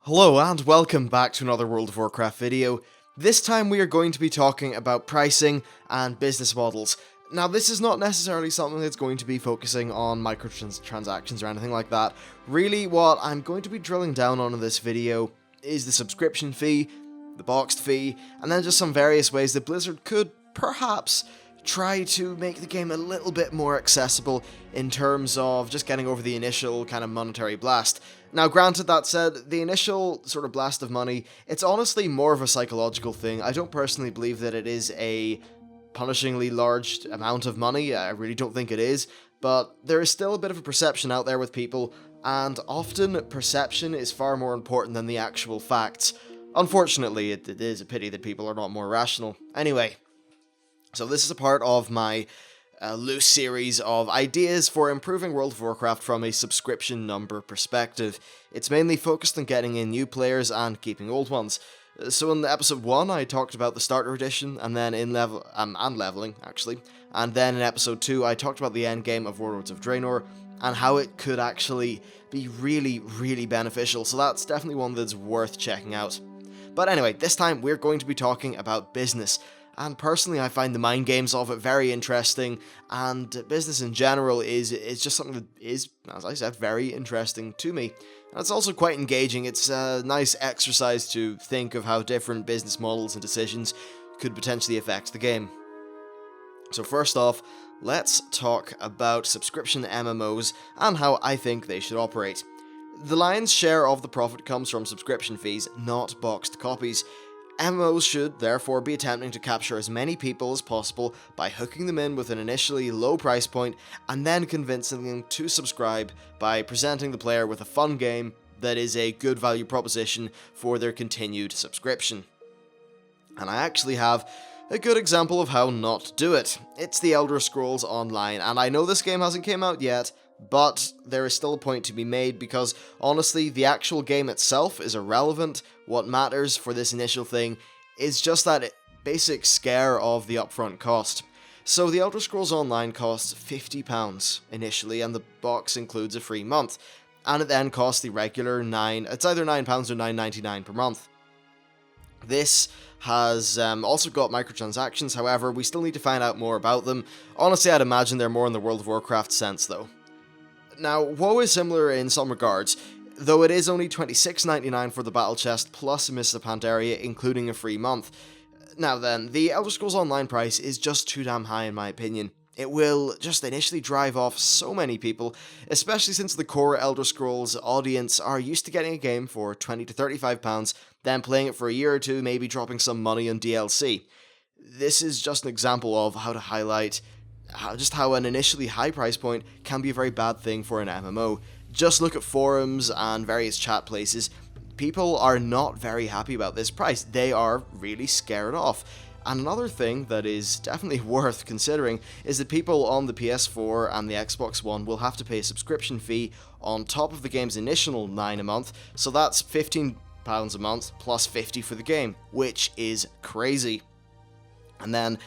Hello and welcome back to another World of Warcraft video. This time we are going to be talking about pricing and business models. Now this is not necessarily something that's going to be focusing on microtransactions or anything like that. Really what I'm going to be drilling down on in this video is the subscription fee, the boxed fee, and then just some various ways that Blizzard could perhaps try to make the game a little bit more accessible in terms of just getting over the initial kind of monetary blast. Now granted, that said, the initial sort of blast of money, it's honestly more of a psychological thing. I don't personally believe that it is a punishingly large amount of money. I really don't think it is, but there is still a bit of a perception out there with people, and often perception is far more important than the actual facts. Unfortunately, it is a pity that people are not more rational. Anyway, so this is a part of my loose series of ideas for improving World of Warcraft from a subscription number perspective. It's mainly focused on getting in new players and keeping old ones. So in episode 1 I talked about the starter edition, and then in leveling actually, and then in episode 2 I talked about the endgame of Warlords of Draenor and how it could actually be really beneficial, so that's definitely one that's worth checking out. But anyway, this time we're going to be talking about business. And personally, I find the mind games of it very interesting, and business in general is just something that is, as I said, very interesting to me. And it's also quite engaging. It's a nice exercise to think of how different business models and decisions could potentially affect the game. So first off, let's talk about subscription MMOs and how I think they should operate. The lion's share of the profit comes from subscription fees, not boxed copies. MMOs should therefore be attempting to capture as many people as possible by hooking them in with an initially low price point and then convincing them to subscribe by presenting the player with a fun game that is a good value proposition for their continued subscription. And I actually have a good example of how not to do it. It's the Elder Scrolls Online, and I know this game hasn't came out yet, but there is still a point to be made because, honestly, the actual game itself is irrelevant. What matters for this initial thing is just that basic scare of the upfront cost. So the Elder Scrolls Online costs £50 initially, and the box includes a free month, and it then costs the regular it's either £9 or $9.99 per month. This has also got microtransactions, however, we still need to find out more about them. Honestly, I'd imagine they're more in the World of Warcraft sense, though. Now, WoW is similar in some regards, though it is only $26.99 for the Battle Chest plus Mists of Pandaria, including a free month. Now then, the Elder Scrolls Online price is just too damn high in my opinion. It will just initially drive off so many people, especially since the core Elder Scrolls audience are used to getting a game for £20 to £35, then playing it for a year or two, maybe dropping some money on DLC. This is just an example of how to highlight how an initially high price point can be a very bad thing for an MMO. Just look at forums and various chat places. People are not very happy about this price. They are really scared off. And another thing that is definitely worth considering is that people on the PS4 and the Xbox One will have to pay a subscription fee on top of the game's initial $9 a month, so that's £15 a month plus $50 for the game, which is crazy. And then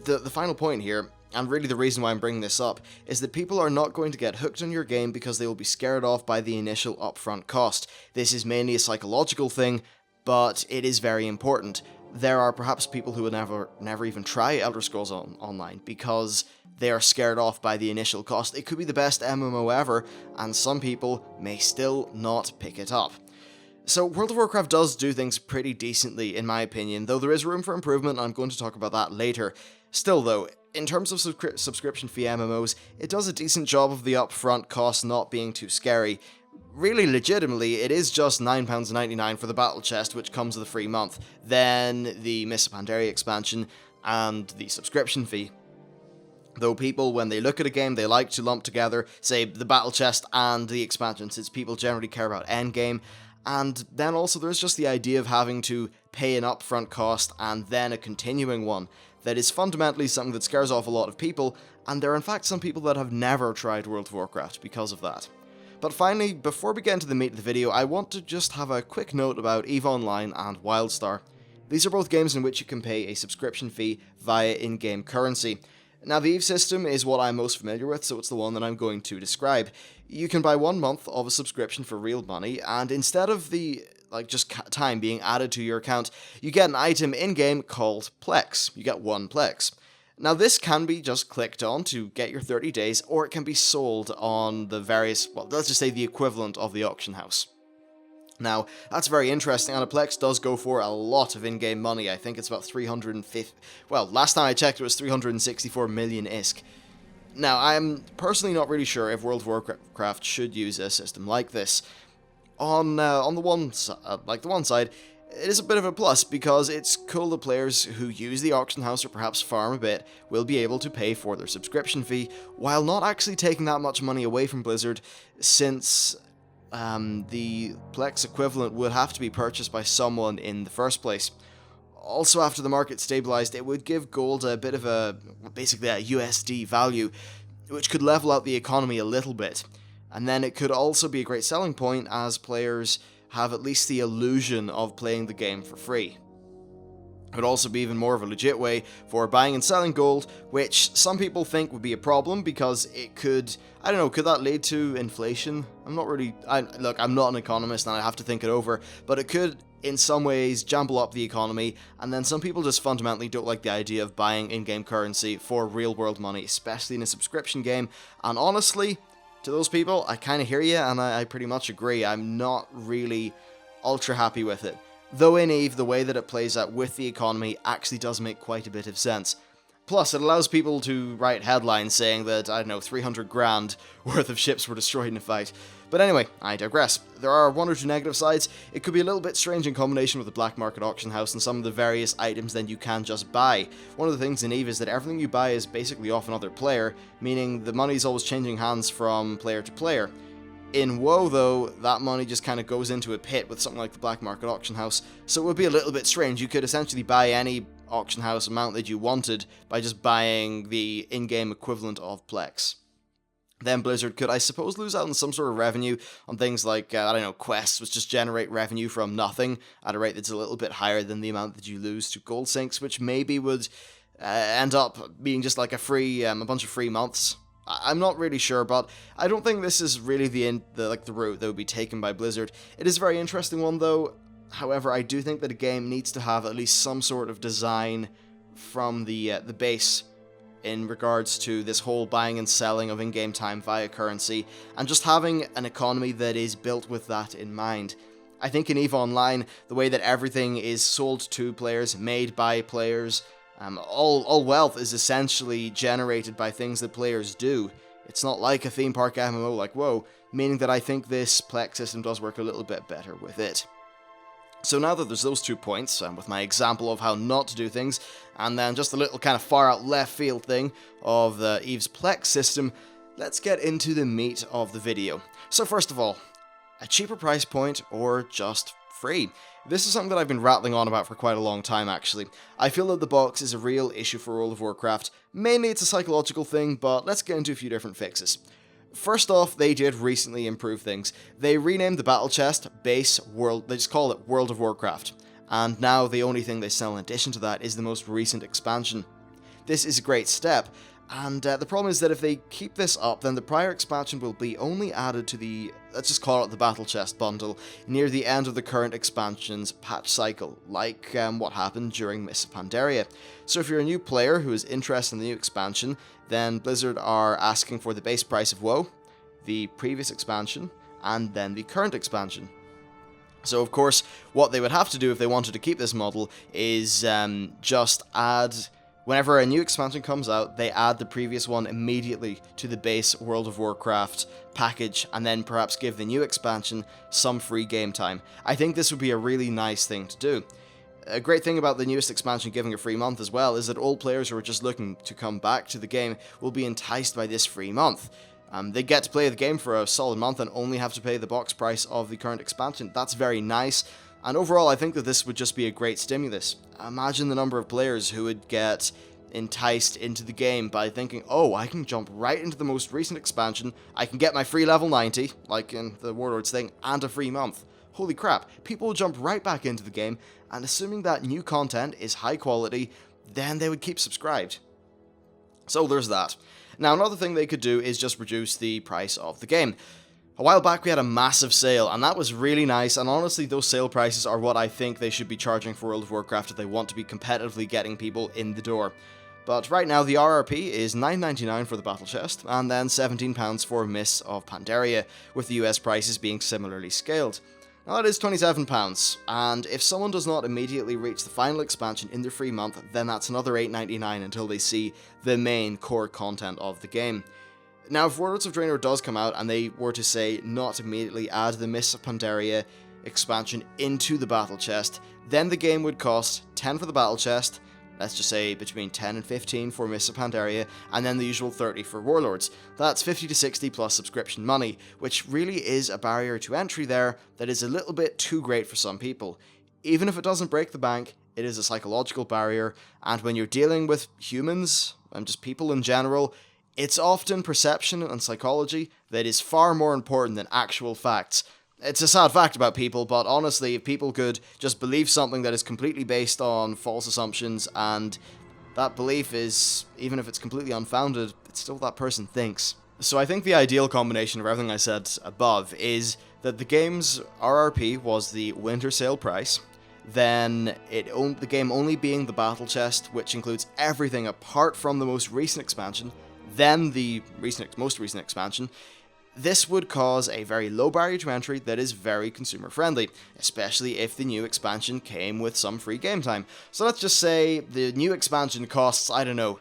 the final point here, and really the reason why I'm bringing this up, is that people are not going to get hooked on your game because they will be scared off by the initial upfront cost. This is mainly a psychological thing, but it is very important. There are perhaps people who will never even try Elder Scrolls Online because they are scared off by the initial cost. It could be the best MMO ever, and some people may still not pick it up. So World of Warcraft does do things pretty decently in my opinion, though there is room for improvement, and I'm going to talk about that later. Still though, in terms of subscription fee MMOs, it does a decent job of the upfront cost not being too scary. Really, legitimately, it is just £9.99 for the Battle Chest, which comes with a free month, then the Mists of Pandaria expansion, and the subscription fee. Though people, when they look at a game, they like to lump together, say, the Battle Chest and the expansion, since people generally care about endgame. And then also there's just the idea of having to pay an upfront cost and then a continuing one. That is fundamentally something that scares off a lot of people, and there are in fact some people that have never tried World of Warcraft because of that. But finally, before we get into the meat of the video, I want to just have a quick note about EVE Online and WildStar. These are both games in which you can pay a subscription fee via in-game currency. Now, the EVE system is what I'm most familiar with, so it's the one that I'm going to describe. You can buy 1 month of a subscription for real money, and instead of the like just time being added to your account, you get an item in-game called Plex. You get 1 Plex. Now this can be just clicked on to get your 30 days, or it can be sold on the various, well, let's just say the equivalent of the auction house. Now, that's very interesting, and a Plex does go for a lot of in-game money. I think it's about 350, well, last time I checked it was 364 million ISK. Now, I'm personally not really sure if World of Warcraft should use a system like this. On the one side, it is a bit of a plus because it's cool that players who use the auction house or perhaps farm a bit will be able to pay for their subscription fee while not actually taking that much money away from Blizzard, since the Plex equivalent would have to be purchased by someone in the first place. Also, after the market stabilized, it would give gold a bit of basically a USD value, which could level out the economy a little bit. And then it could also be a great selling point as players have at least the illusion of playing the game for free. It would also be even more of a legit way for buying and selling gold, which some people think would be a problem because it could, I don't know, could that lead to inflation? I'm not an economist and I have to think it over, but it could in some ways jumble up the economy, and then some people just fundamentally don't like the idea of buying in-game currency for real-world money, especially in a subscription game, and honestly, to those people, I kind of hear you, and I pretty much agree. I'm not really ultra happy with it. Though in EVE, the way that it plays out with the economy actually does make quite a bit of sense. Plus, it allows people to write headlines saying that, I don't know, 300 grand worth of ships were destroyed in a fight. But anyway, I digress. There are one or two negative sides. It could be a little bit strange in combination with the black market auction house and some of the various items that you can just buy. One of the things in EVE is that everything you buy is basically off another player, meaning the money's always changing hands from player to player. In WoW, though, that money just kind of goes into a pit with something like the black market auction house, so it would be a little bit strange. You could essentially buy any auction house amount that you wanted by just buying the in-game equivalent of Plex. Then Blizzard could, I suppose, lose out on some sort of revenue on things like, quests, which just generate revenue from nothing at a rate that's a little bit higher than the amount that you lose to gold sinks, which maybe would end up being just like a bunch of free months. I'm not really sure, but I don't think this is really the route that would be taken by Blizzard. It is a very interesting one, though. However, I do think that a game needs to have at least some sort of design from the base in regards to this whole buying and selling of in-game time via currency, and just having an economy that is built with that in mind. I think in EVE Online, the way that everything is sold to players, made by players, all wealth is essentially generated by things that players do. It's not like a theme park MMO like WoW, meaning that I think this Plex system does work a little bit better with it. So now that there's those 2 points, with my example of how not to do things, and then just a little kind of far out left field thing of the EVE's Plex system, let's get into the meat of the video. So first of all, a cheaper price point or just free? This is something that I've been rattling on about for quite a long time, actually. I feel that the box is a real issue for World of Warcraft. Mainly it's a psychological thing, but let's get into a few different fixes. First off, they did recently improve things. They renamed the battle chest base world, they just call it World of Warcraft. And now the only thing they sell in addition to that is the most recent expansion. This is a great step, and the problem is that if they keep this up, then the prior expansion will be only added to the, let's just call it the battle chest bundle, near the end of the current expansion's patch cycle, like what happened during Mists of Pandaria. So if you're a new player who is interested in the new expansion, then Blizzard are asking for the base price of WoW, the previous expansion, and then the current expansion. So of course, what they would have to do if they wanted to keep this model is just add, whenever a new expansion comes out, they add the previous one immediately to the base World of Warcraft package, and then perhaps give the new expansion some free game time. I think this would be a really nice thing to do. A great thing about the newest expansion giving a free month as well is that all players who are just looking to come back to the game will be enticed by this free month. They get to play the game for a solid month and only have to pay the box price of the current expansion. That's very nice, and overall I think that this would just be a great stimulus. Imagine the number of players who would get enticed into the game by thinking, oh, I can jump right into the most recent expansion, I can get my free level 90, like in the Warlords thing, and a free month. Holy crap, people will jump right back into the game, and assuming that new content is high quality, then they would keep subscribed. So there's that. Now another thing they could do is just reduce the price of the game. A while back we had a massive sale, and that was really nice, and honestly those sale prices are what I think they should be charging for World of Warcraft if they want to be competitively getting people in the door. But right now the RRP is $9.99 for the Battle Chest, and then £17 for Mists of Pandaria, with the US prices being similarly scaled. Now that is £27, and if someone does not immediately reach the final expansion in their free month, then that's another $8.99 until they see the main core content of the game. Now, if Warlords of Draenor does come out and they were to say not to immediately add the Mists of Pandaria expansion into the Battle Chest, then the game would cost 10 for the Battle Chest, let's just say between 10 and 15 for Mists of Pandaria, and then the usual 30 for Warlords. That's 50 to 60 plus subscription money, which really is a barrier to entry there that is a little bit too great for some people. Even if it doesn't break the bank, it is a psychological barrier, and when you're dealing with humans, and just people in general, it's often perception and psychology that is far more important than actual facts. It's a sad fact about people, but honestly, if people could just believe something that is completely based on false assumptions, and that belief is, even if it's completely unfounded, it's still what that person thinks. So I think the ideal combination of everything I said above is that the game's RRP was the winter sale price, then the game only being the Battle Chest, which includes everything apart from the most recent expansion, then the most recent expansion. This would cause a very low barrier to entry that is very consumer friendly, especially if the new expansion came with some free game time. So let's just say the new expansion costs, I don't know,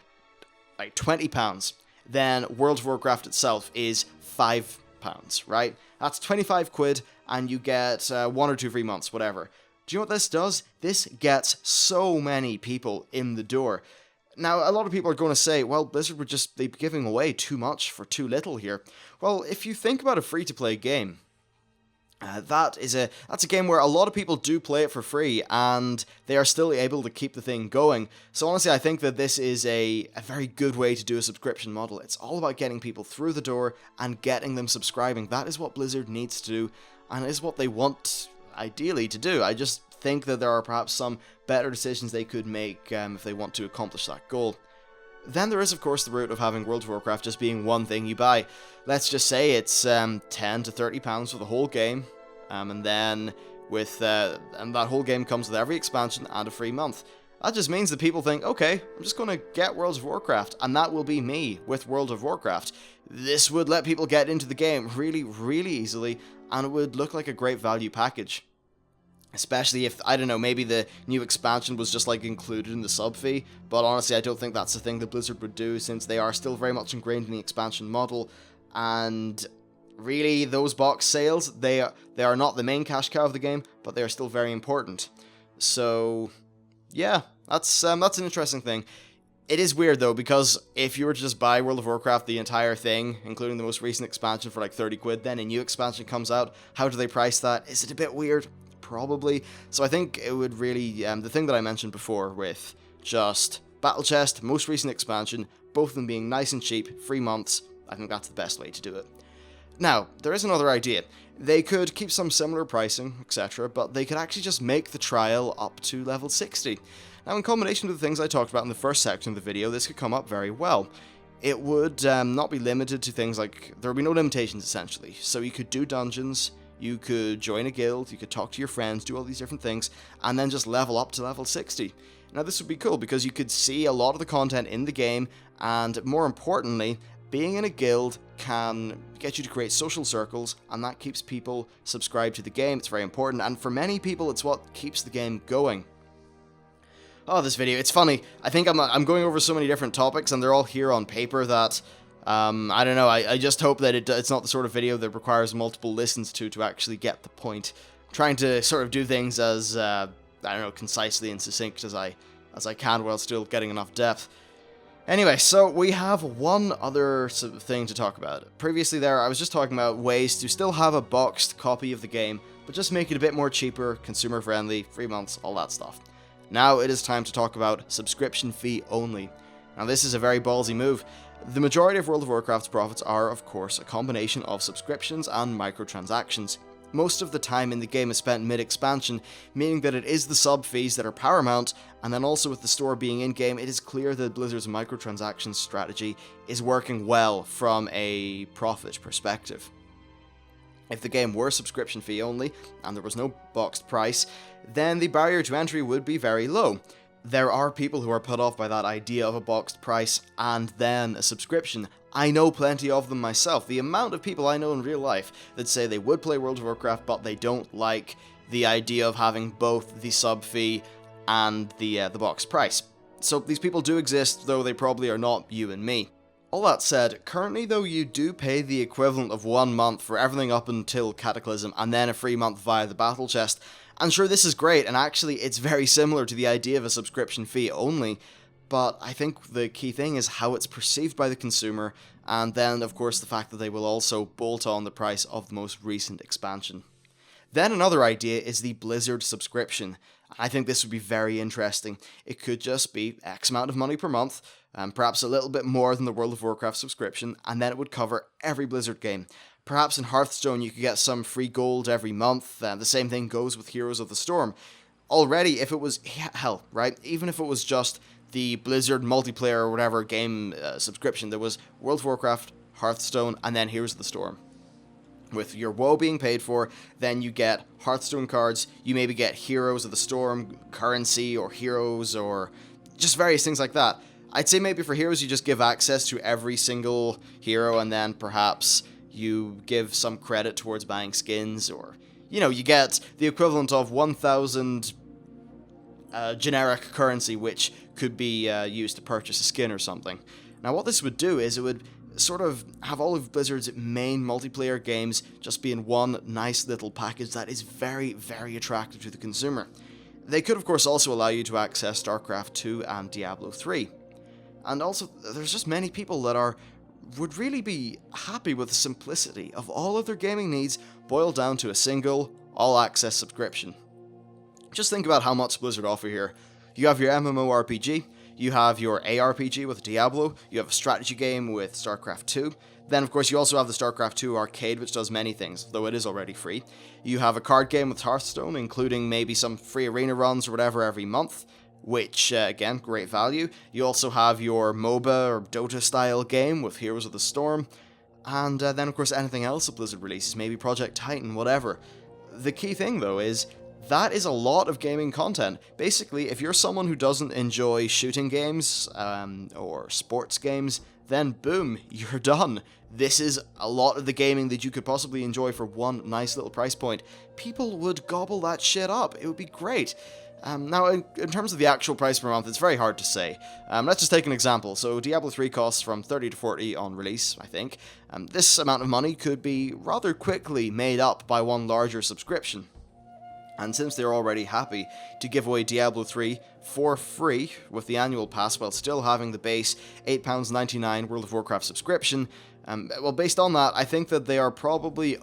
like £20, then World of Warcraft itself is £5, right? That's 25 quid, and you get 1 or 2 free months, whatever. Do you know what this does? This gets so many people in the door. Now, a lot of people are going to say, well, Blizzard would just be giving away too much for too little here. Well, if you think about a free-to-play game, that's a game where a lot of people do play it for free, and they are still able to keep the thing going. So honestly, I think that this is a very good way to do a subscription model. It's all about getting people through the door and getting them subscribing. That is what Blizzard needs to do, and it is what they want, ideally, to do. I just think that there are perhaps some better decisions they could make if they want to accomplish that goal. Then there is, of course, the route of having World of Warcraft just being one thing you buy. Let's just say it's £10 to £30 for the whole game, and then and that whole game comes with every expansion and a free month. That just means that people think, okay, I'm just going to get World of Warcraft, and that will be me with World of Warcraft. This would let people get into the game really, really easily, and it would look like a great value package. Especially if, I don't know, maybe the new expansion was just like included in the sub fee, but honestly I don't think that's the thing that Blizzard would do, since they are still very much ingrained in the expansion model, and really those box sales, they are not the main cash cow of the game, but they are still very important. So yeah, that's an interesting thing. It is weird though, because if you were to just buy World of Warcraft, the entire thing, including the most recent expansion for like 30 quid, then a new expansion comes out, how do they price that? Is it a bit weird? Probably. So I think it would really, the thing that I mentioned before with just Battle Chest, most recent expansion, both of them being nice and cheap, free months, I think that's the best way to do it. Now, there is another idea. They could keep some similar pricing, etc., but they could actually just make the trial up to level 60. Now, in combination with the things I talked about in the first section of the video, this could come up very well. It would not be limited to things like, there would be no limitations essentially, so you could do dungeons, you could join a guild, you could talk to your friends, do all these different things, and then just level up to level 60. Now this would be cool because you could see a lot of the content in the game, and more importantly, being in a guild can get you to create social circles, and that keeps people subscribed to the game. It's very important, and for many people it's what keeps the game going. Oh, this video, it's funny. I think I'm going over so many different topics, and they're all here on paper that I don't know, I just hope that it's not the sort of video that requires multiple listens to actually get the point. I'm trying to sort of do things as, I don't know, concisely and succinct as I can while still getting enough depth. Anyway, so we have one other sort of thing to talk about. Previously there, I was just talking about ways to still have a boxed copy of the game, but just make it a bit more cheaper, consumer friendly, 3 months, all that stuff. Now it is time to talk about subscription fee only. Now this is a very ballsy move. The majority of World of Warcraft's profits are, of course, a combination of subscriptions and microtransactions. Most of the time in the game is spent mid-expansion, meaning that it is the sub fees that are paramount, and then also with the store being in-game, it is clear that Blizzard's microtransactions strategy is working well from a profit perspective. If the game were subscription fee only, and there was no boxed price, then the barrier to entry would be very low. There are people who are put off by that idea of a boxed price and then a subscription. I know plenty of them myself. The amount of people I know in real life that say they would play World of Warcraft, but they don't like the idea of having both the sub fee and the boxed price. So these people do exist, though they probably are not you and me. All that said, currently though you do pay the equivalent of 1 month for everything up until Cataclysm, and then a free month via the Battle Chest. And sure, this is great, and actually it's very similar to the idea of a subscription fee only, but I think the key thing is how it's perceived by the consumer, and then of course the fact that they will also bolt on the price of the most recent expansion. Then another idea is the Blizzard subscription. I think this would be very interesting. It could just be X amount of money per month, perhaps a little bit more than the World of Warcraft subscription, and then it would cover every Blizzard game. Perhaps in Hearthstone you could get some free gold every month, the same thing goes with Heroes of the Storm. Already, if it was, hell, right, even if it was just the Blizzard multiplayer or whatever game subscription, there was World of Warcraft, Hearthstone, and then Heroes of the Storm. With your WoW being paid for, then you get Hearthstone cards, you maybe get Heroes of the Storm currency, or heroes, or just various things like that. I'd say maybe for heroes you just give access to every single hero, and then perhaps you give some credit towards buying skins, or, you know, you get the equivalent of 1,000 generic currency, which could be used to purchase a skin or something. Now what this would do is it would sort of have all of Blizzard's main multiplayer games just be in one nice little package that is very, very attractive to the consumer. They could of course also allow you to access StarCraft 2 and Diablo 3. And also, there's just many people that would really be happy with the simplicity of all of their gaming needs boiled down to a single, all-access subscription. Just think about how much Blizzard offer here. You have your MMORPG, you have your ARPG with Diablo, you have a strategy game with StarCraft 2, then of course you also have the StarCraft 2 arcade, which does many things, though it is already free. You have a card game with Hearthstone, including maybe some free arena runs or whatever every month, which, again, great value. You also have your MOBA or Dota style game with Heroes of the Storm, and then of course anything else that Blizzard releases, maybe Project Titan, whatever. The key thing though is, that is a lot of gaming content. Basically, if you're someone who doesn't enjoy shooting games, or sports games, then boom, you're done. This is a lot of the gaming that you could possibly enjoy for one nice little price point. People would gobble that shit up. It would be great. Now, in terms of the actual price per month, it's very hard to say. Let's just take an example. So, Diablo 3 costs from 30 to 40 on release, I think. This amount of money could be rather quickly made up by one larger subscription. And since they're already happy to give away Diablo 3 for free with the annual pass while still having the base £8.99 World of Warcraft subscription, well, based on that, I think that they are probably,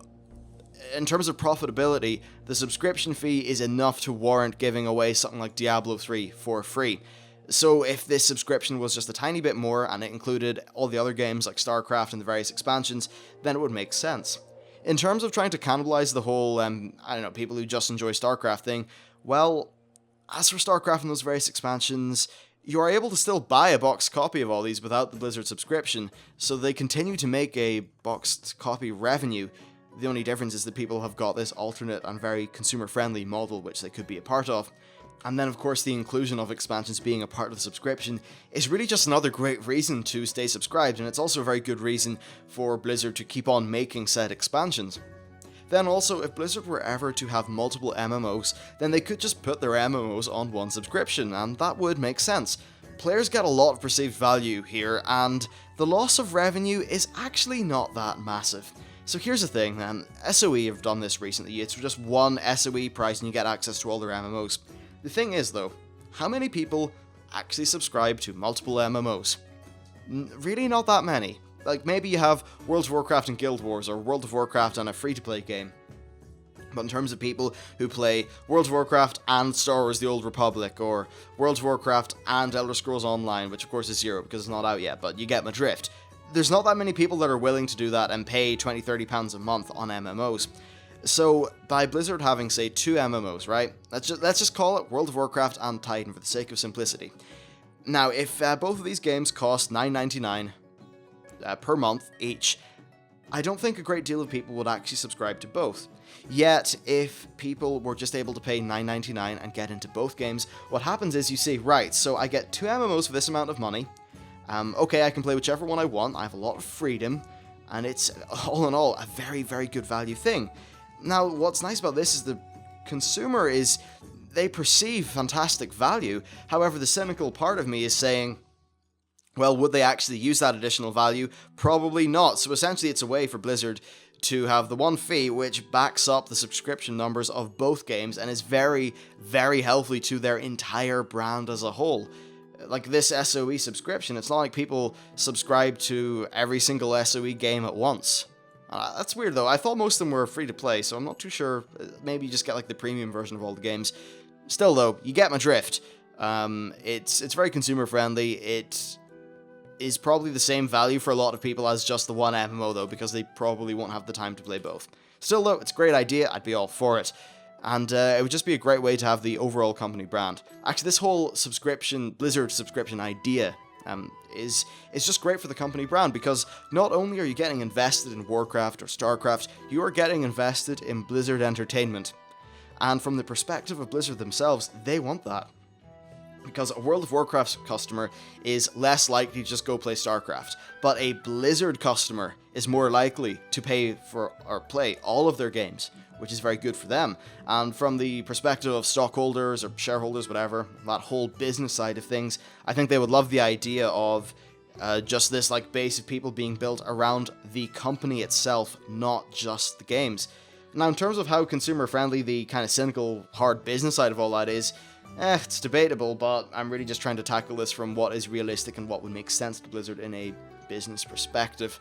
in terms of profitability, the subscription fee is enough to warrant giving away something like Diablo 3 for free. So if this subscription was just a tiny bit more and it included all the other games like StarCraft and the various expansions, then it would make sense. In terms of trying to cannibalize the whole, people who just enjoy StarCraft thing, well, as for StarCraft and those various expansions, you are able to still buy a boxed copy of all these without the Blizzard subscription, so they continue to make a boxed copy revenue. The only difference is that people have got this alternate and very consumer-friendly model which they could be a part of. And then of course the inclusion of expansions being a part of the subscription is really just another great reason to stay subscribed, and it's also a very good reason for Blizzard to keep on making said expansions. Then also, if Blizzard were ever to have multiple MMOs, then they could just put their MMOs on one subscription, and that would make sense. Players get a lot of perceived value here, and the loss of revenue is actually not that massive. So here's the thing, SOE have done this recently. It's just one SOE price and you get access to all their MMOs. The thing is though, how many people actually subscribe to multiple MMOs? Really not that many. Like maybe you have World of Warcraft and Guild Wars, or World of Warcraft and a free-to-play game. But in terms of people who play World of Warcraft and Star Wars The Old Republic, or World of Warcraft and Elder Scrolls Online, which of course is zero because it's not out yet, but you get my drift. There's not that many people that are willing to do that and pay £20-30 a month on MMOs. So, by Blizzard having, say, 2 MMOs, right? Let's just call it World of Warcraft and Titan for the sake of simplicity. Now, if both of these games cost $9.99 per month each, I don't think a great deal of people would actually subscribe to both. Yet, if people were just able to pay $9.99 and get into both games, what happens is you see, right, so I get 2 MMOs for this amount of money. Okay, I can play whichever one I want, I have a lot of freedom, and it's, all in all, a very, very good value thing. Now, what's nice about this is the consumer is, they perceive fantastic value. However, the cynical part of me is saying, well, would they actually use that additional value? Probably not. So essentially it's a way for Blizzard to have the one fee which backs up the subscription numbers of both games and is very, very healthy to their entire brand as a whole. Like this SOE subscription, it's not like people subscribe to every single SOE game at once. That's weird though. I thought most of them were free to play, so I'm not too sure. Maybe you just get like the premium version of all the games. Still though, you get my drift. It's very consumer friendly. It is probably the same value for a lot of people as just the one MMO though, because they probably won't have the time to play both. Still though, it's a great idea, I'd be all for it. And it would just be a great way to have the overall company brand. Actually, this whole subscription, Blizzard subscription idea is just great for the company brand, because not only are you getting invested in Warcraft or StarCraft, you are getting invested in Blizzard Entertainment. And from the perspective of Blizzard themselves, they want that. Because a World of Warcraft customer is less likely to just go play StarCraft, but a Blizzard customer is more likely to pay for or play all of their games, which is very good for them. And from the perspective of stockholders or shareholders, whatever, that whole business side of things, I think they would love the idea of just this like base of people being built around the company itself, not just the games. Now, in terms of how consumer friendly the kind of cynical, hard business side of all that is, it's debatable, but I'm really just trying to tackle this from what is realistic and what would make sense to Blizzard in a business perspective.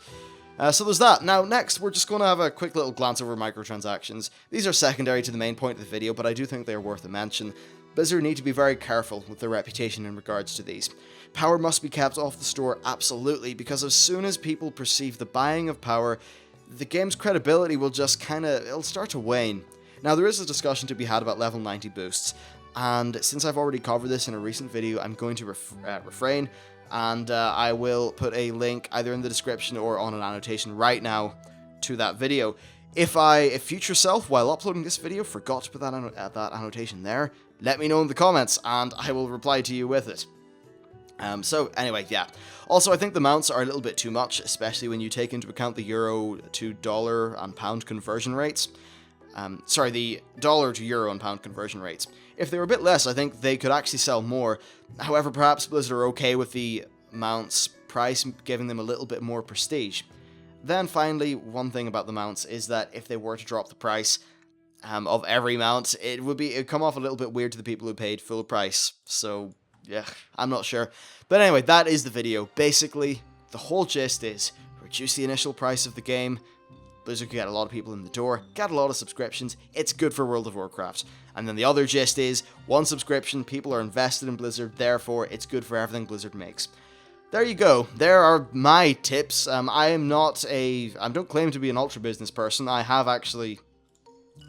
So there's that. Now, next, we're just going to have a quick little glance over microtransactions. These are secondary to the main point of the video, but I do think they are worth a mention. Blizzard need to be very careful with their reputation in regards to these. Power must be kept off the store, absolutely, because as soon as people perceive the buying of power, the game's credibility will just it'll start to wane. Now, there is a discussion to be had about level 90 boosts, and since I've already covered this in a recent video, I'm going to refrain, and I will put a link either in the description or on an annotation right now to that video. If future self, while uploading this video, forgot to put that annotation there, let me know in the comments, and I will reply to you with it. So anyway, yeah. Also, I think the mounts are a little bit too much, especially when you take into account the euro to dollar and pound conversion rates. Sorry, the dollar to euro and pound conversion rates. If they were a bit less, I think they could actually sell more. However, perhaps Blizzard are okay with the mounts price giving them a little bit more prestige. Then finally, one thing about the mounts is that if they were to drop the price of every mount, it would come off a little bit weird to the people who paid full price. So, yeah, I'm not sure. But anyway, that is the video. Basically, the whole gist is reduce the initial price of the game. Blizzard could get a lot of people in the door, get a lot of subscriptions, it's good for World of Warcraft. And then the other gist is, one subscription, people are invested in Blizzard, therefore it's good for everything Blizzard makes. There you go, there are my tips. I don't claim to be an ultra business person. I have actually,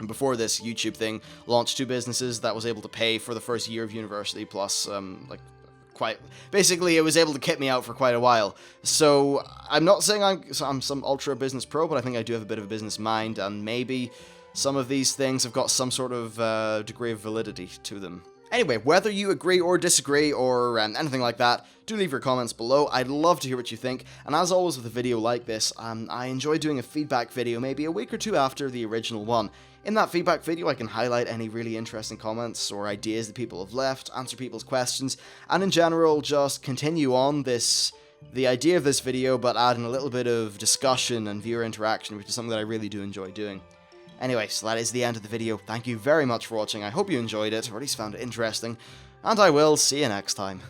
before this YouTube thing, launched 2 businesses that was able to pay for the first year of university, plus basically it was able to kit me out for quite a while. So I'm not saying I'm some ultra business pro, but I think I do have a bit of a business mind, and maybe some of these things have got some sort of degree of validity to them. Anyway, whether you agree or disagree or anything like that, do leave your comments below. I'd love to hear what you think, and as always with a video like this, I enjoy doing a feedback video maybe a week or 2 after the original one. In that feedback video, I can highlight any really interesting comments or ideas that people have left, answer people's questions, and in general, just continue on the idea of this video, but add in a little bit of discussion and viewer interaction, which is something that I really do enjoy doing. Anyway, so that is the end of the video. Thank you very much for watching. I hope you enjoyed it, or at least found it interesting, and I will see you next time.